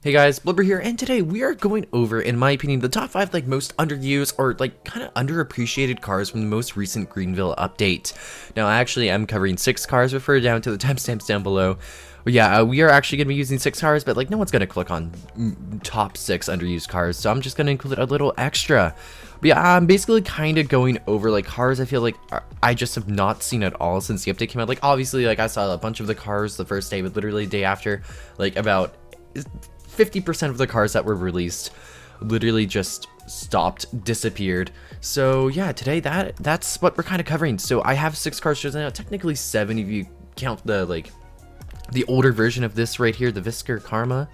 Hey guys, Blubber here, and today we are going over, in my opinion, the top 5 like most underused or like kind of underappreciated cars from the most recent Greenville update. Now actually I'm covering 6 cars, refer down to the timestamps down below. But yeah, we are actually going to be using 6 cars, but like no one's going to click on top 6 underused cars, so I'm just going to include a little extra. But yeah, I'm basically kind of going over like cars I feel like I just have not seen at all since the update came out. Like obviously like I saw a bunch of the cars the first day, but literally the day after, like about 50% of the cars that were released literally just stopped, disappeared. So yeah, today that's what we're kind of covering. So I have 6 cars chosen out, technically 7 if you count the older version of this right here, the Whisker Karma.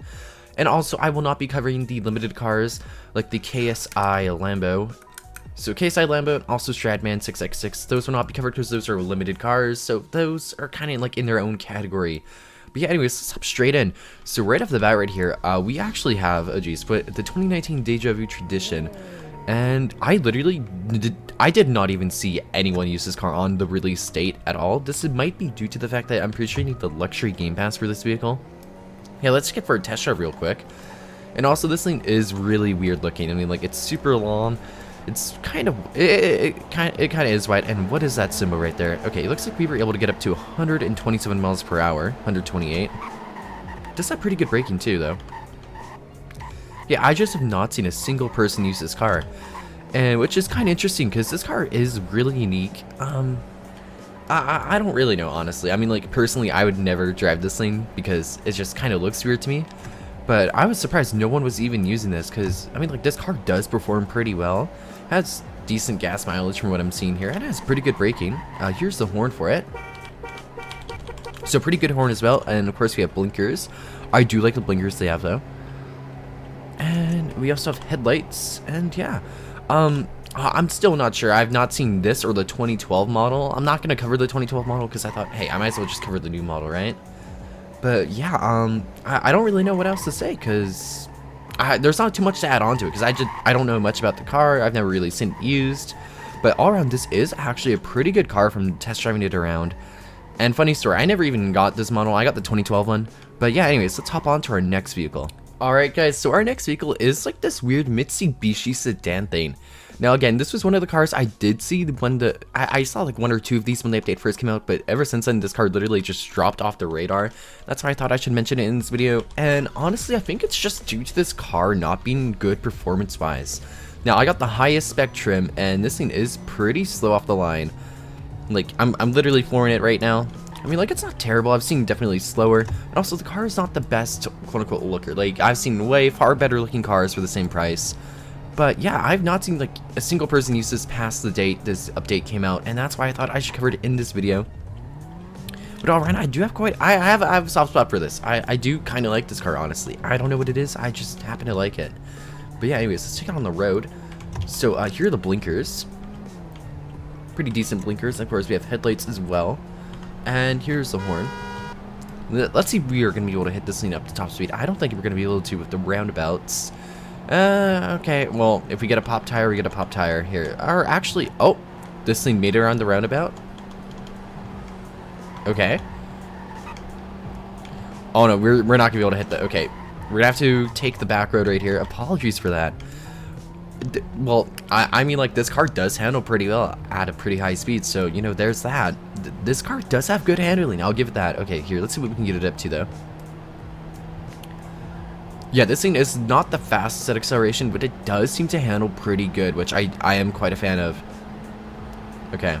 And also I will not be covering the limited cars like the KSI Lambo. So KSI Lambo and also Stradman 6x6, those will not be covered because those are limited cars, so those are kind of like in their own category. But yeah, anyways, let's hop straight in. So right off the bat right here, we actually have, the 2019 DEJA-VU Tradition. And I did not even see anyone use this car on the release date at all. This might be due to the fact that I'm pretty sure you need the luxury game pass for this vehicle. Yeah, let's get for a test drive real quick. And also this thing is really weird looking. I mean, like, it's super long. It's kind of, it kind of is wide. And what is that symbol right there? Okay, it looks like we were able to get up to 127 miles per hour, 128. Does have pretty good braking too, though. Yeah, I just have not seen a single person use this car, and which is kind of interesting because this car is really unique. I don't really know, honestly. I mean, like, personally, I would never drive this thing because it just kind of looks weird to me. But I was surprised no one was even using this because, I mean, like, this car does perform pretty well. Has decent gas mileage from what I'm seeing here, and has pretty good braking. Here's the horn for it. So pretty good horn as well, and of course we have blinkers. I do like the blinkers they have though. And we also have headlights, and yeah. I'm still not sure. I've not seen this or the 2012 model. I'm not going to cover the 2012 model because I thought, hey, I might as well just cover the new model, right? But yeah, I don't really know what else to say because there's not too much to add on to it because I don't know much about the car. I've never really seen it used. But all around, this is actually a pretty good car from test driving it around. And funny story, I never even got this model. I got the 2012 one. But yeah, anyways, let's hop on to our next vehicle. Alright guys, so our next vehicle is like this weird Mitsubishi Sedan thing. Now again, this was one of the cars I did see when I saw like 1 or 2 of these when the update first came out, but ever since then this car literally just dropped off the radar. That's why I thought I should mention it in this video, and honestly I think it's just due to this car not being good performance wise. Now I got the highest spec trim, and this thing is pretty slow off the line. Like I'm literally flooring it right now. I mean, like, it's not terrible. I've seen definitely slower, and also the car is not the best quote-unquote looker. Like, I've seen way far better looking cars for the same price. But yeah, I've not seen like a single person use this past the date this update came out, and that's why I thought I should cover it in this video. But alright, I do have I have a soft spot for this. I do kind of like this car, honestly. I don't know what it is, I just happen to like it. But yeah, anyways, let's take it on the road. So here are the blinkers. Pretty decent blinkers. Of course, we have headlights as well. And here's the horn. Let's see if we are going to be able to hit this thing up to top speed. I don't think we're going to be able to with the roundabouts. Okay, well, if we get a pop tire, we get a pop tire here. Or actually, oh, this thing made it around the roundabout. Okay. Oh no, we're not going to be able to hit the, okay. We're going to have to take the back road right here. Apologies for that. Well, I mean, like, this car does handle pretty well at a pretty high speed, so, you know, there's that. This car does have good handling, I'll give it that. Okay, here, let's see what we can get it up to, though. Yeah, this thing is not the fastest at acceleration, but it does seem to handle pretty good, which I am quite a fan of. Okay.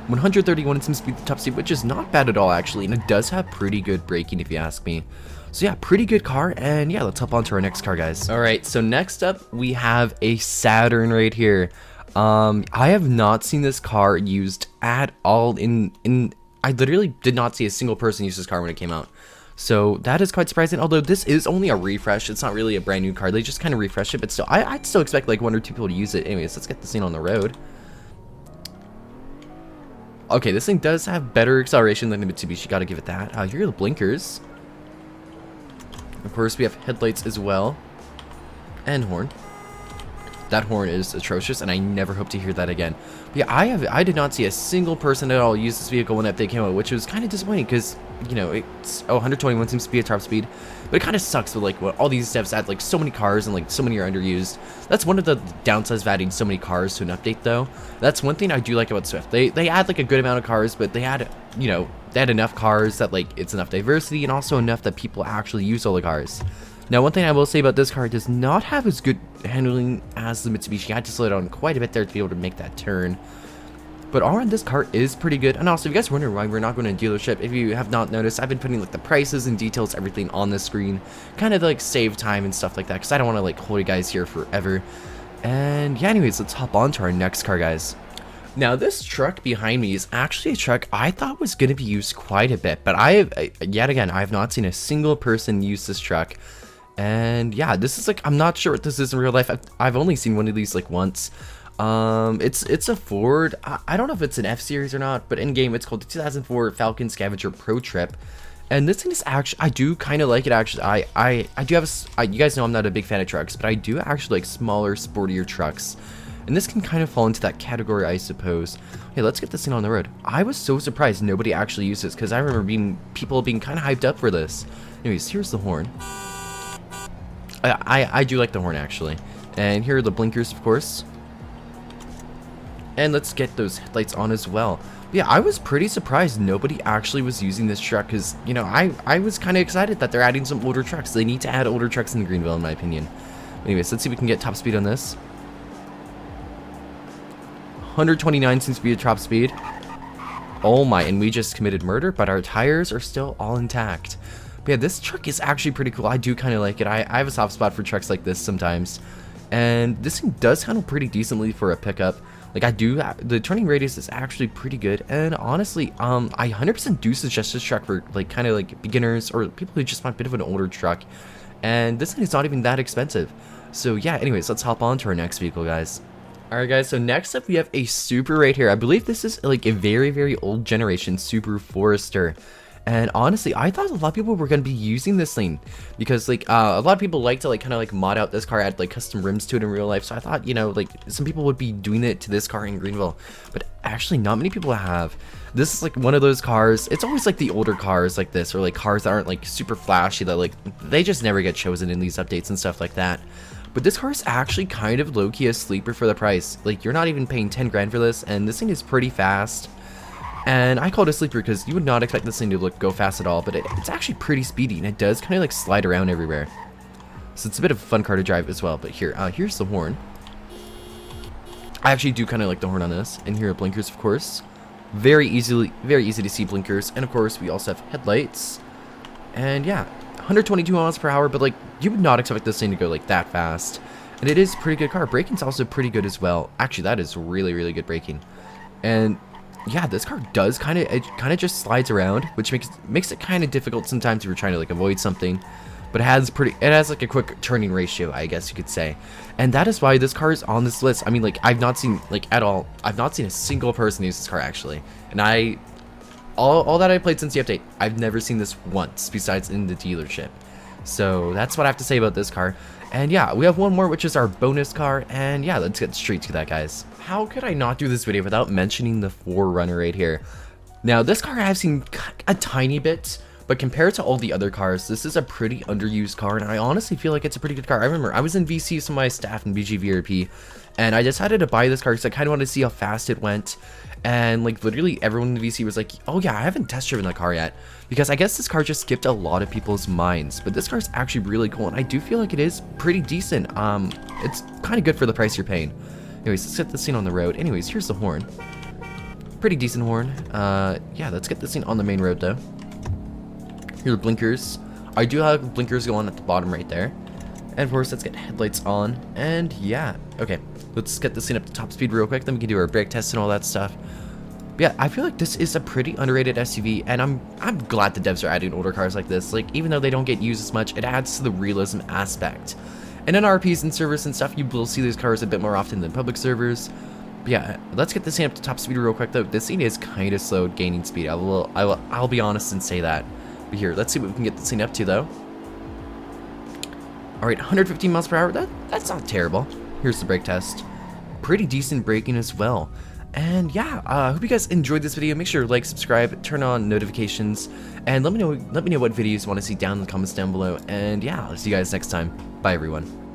131 seems to be the top speed, which is not bad at all, actually, and it does have pretty good braking, if you ask me. So yeah, pretty good car, and yeah, let's hop on to our next car, guys. Alright, so next up, we have a Saturn right here. I have not seen this car used at all I literally did not see a single person use this car when it came out. So that is quite surprising, although this is only a refresh. It's not really a brand new car. They just kind of refreshed it, but still, I'd still expect like 1 or 2 people to use it. Anyways, let's get this thing on the road. Okay, this thing does have better acceleration than the Mitsubishi, gotta give it that. Here are the blinkers. Of course, we have headlights as well. And horn. That horn is atrocious, and I never hope to hear that again. But yeah, I did not see a single person at all use this vehicle when that thing came out, which was kind of disappointing, because you know, it's 121 seems to be a top speed, but it kind of sucks with like what all these devs add like so many cars and like so many are underused. That's one of the downsides of adding so many cars to an update though. That's one thing I do like about Swift. They add like a good amount of cars, but they add, you know, they add enough cars that like it's enough diversity and also enough that people actually use all the cars. Now, one thing I will say about this car, it does not have as good handling as the Mitsubishi. I had to slow down quite a bit there to be able to make that turn. But all around, this car is pretty good. And also, if you guys wonder why we're not going to a dealership, if you have not noticed, I've been putting like the prices and details, everything on the screen, kind of like save time and stuff like that, because I don't want to like hold you guys here forever. And yeah, anyways, let's hop on to our next car, guys. Now, this truck behind me is actually a truck I thought was going to be used quite a bit, but yet again, I have not seen a single person use this truck. And yeah, this is like, I'm not sure what this is in real life. I've only seen one of these like once. It's a Ford. I don't know if it's an F series or not, but in game it's called the 2004 Falcon Scavenger Pro Trip. And this thing is actually, I do kind of like it actually. I do have you guys know I'm not a big fan of trucks, but I do actually like smaller, sportier trucks. And this can kind of fall into that category, I suppose. Hey, let's get this thing on the road. I was so surprised nobody actually used this, because I remember people being kind of hyped up for this. Anyways, here's the horn. I do like the horn actually. And here are the blinkers, of course. And let's get those headlights on as well. But yeah, I was pretty surprised nobody actually was using this truck, because, you know, I was kind of excited that they're adding some older trucks. They need to add older trucks in Greenville, in my opinion. Anyways, let's see if we can get top speed on this. 129 seems to be a top speed. Oh my, and we just committed murder, but our tires are still all intact. But yeah, this truck is actually pretty cool. I do kind of like it. I have a soft spot for trucks like this sometimes. And this thing does handle pretty decently for a pickup. Like the turning radius is actually pretty good. And honestly, I 100% do suggest this truck for like kind of like beginners or people who just want a bit of an older truck. And this thing is not even that expensive. So yeah, anyways, let's hop on to our next vehicle, guys. Alright guys, so next up we have a Super right here. I believe this is like a very, very old generation Super Forester. And honestly, I thought a lot of people were going to be using this thing because like a lot of people like to like kind of like mod out this car, add like custom rims to it in real life. So I thought, you know, like some people would be doing it to this car in Greenville, but actually not many people have. This is like one of those cars. It's always like the older cars like this, or like cars that aren't like super flashy, that like they just never get chosen in these updates and stuff like that. But this car is actually kind of low-key a sleeper for the price. Like you're not even paying 10 grand for this, and this thing is pretty fast. And I call it a sleeper because you would not expect this thing to go fast at all, but it's actually pretty speedy, and it does kind of like slide around everywhere. So it's a bit of a fun car to drive as well. But here's the horn. I actually do kind of like the horn on this. And here are blinkers, of course. Very easy to see blinkers. And of course, we also have headlights. And yeah, 122 miles per hour, but like you would not expect this thing to go like that fast. And it is a pretty good car. Braking's also pretty good as well. Actually, that is really, really good braking. And yeah, this car does kind of just slides around, which makes it kind of difficult sometimes if you're trying to like avoid something. But it has like a quick turning ratio, I guess you could say. And that is why this car is on this list. I mean, like I've not seen a single person use this car actually. And all that I played since the update, I've never seen this once besides in the dealership. So that's what I have to say about this car. And yeah, we have one more, which is our bonus car. And yeah, let's get straight to that, guys. How could I not do this video without mentioning the 4Runner right here? Now, this car I've seen a tiny bit, but compared to all the other cars, this is a pretty underused car, and I honestly feel like it's a pretty good car. I remember I was in VC with some of my staff in BGVRP, and I decided to buy this car because I kind of wanted to see how fast it went. And like literally everyone in the VC was like, oh yeah, I haven't test driven that car yet, because I guess this car just skipped a lot of people's minds. But this car is actually really cool, and I do feel like it is pretty decent. It's kind of good for the price you're paying. Anyways, let's get this thing on the road. Anyways, here's the horn. Pretty decent horn. Yeah, let's get this thing on the main road though. Here are the blinkers. I do have blinkers going at the bottom right there. And of course, let's get headlights on. And yeah, okay, let's get this thing up to top speed real quick. Then we can do our brake test and all that stuff. But yeah, I feel like this is a pretty underrated SUV, and I'm glad the devs are adding older cars like this. Like, even though they don't get used as much, it adds to the realism aspect. And in RPs and servers and stuff, you will see these cars a bit more often than public servers. But yeah, let's get this thing up to top speed real quick though. This thing is kind of slow gaining speed. I'll be honest and say that. But here, let's see what we can get this thing up to though. Alright, 115 miles per hour. That's not terrible. Here's the brake test. Pretty decent braking as well. And yeah, I hope you guys enjoyed this video. Make sure to like, subscribe, turn on notifications, and let me know what videos you want to see down in the comments down below. And yeah, I'll see you guys next time. Bye everyone.